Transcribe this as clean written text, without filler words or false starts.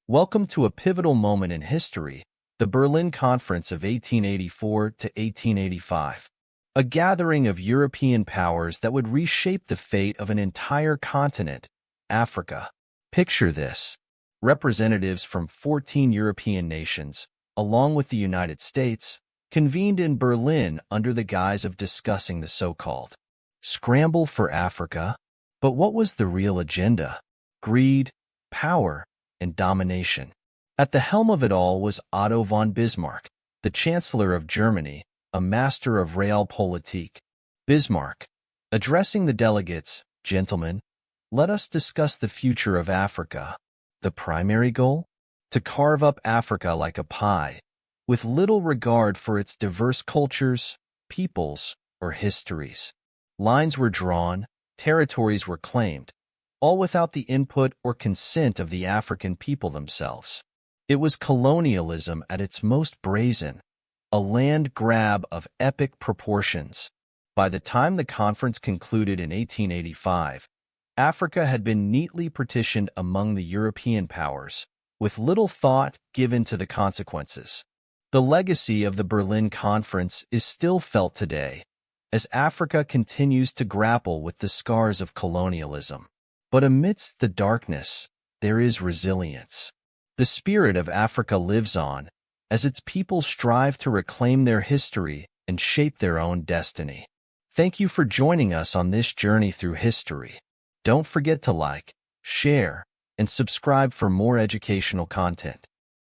Welcome to a pivotal moment in history, the Berlin Conference of 1884 to 1885, a gathering of European powers that would reshape the fate of an entire continent, Africa. Picture this: representatives from 14 European nations, along with the United States, convened in Berlin under the guise of discussing the so-called scramble for Africa. But what was the real agenda? Greed, power, and domination. At the helm of it all was Otto von Bismarck, the Chancellor of Germany, a master of realpolitik. Bismarck, addressing the delegates, "Gentlemen, let us discuss the future of Africa." The primary goal? To carve up Africa like a pie, with little regard for its diverse cultures, peoples, or histories. Lines were drawn, territories were claimed, all without the input or consent of the African people themselves. It was colonialism at its most brazen, a land grab of epic proportions. By the time the conference concluded in 1885, Africa had been neatly partitioned among the European powers, with little thought given to the consequences. The legacy of the Berlin Conference is still felt today, as Africa continues to grapple with the scars of colonialism. But amidst the darkness, there is resilience. The spirit of Africa lives on, as its people strive to reclaim their history and shape their own destiny. Thank you for joining us on this journey through history. Don't forget to like, share, and subscribe for more educational content.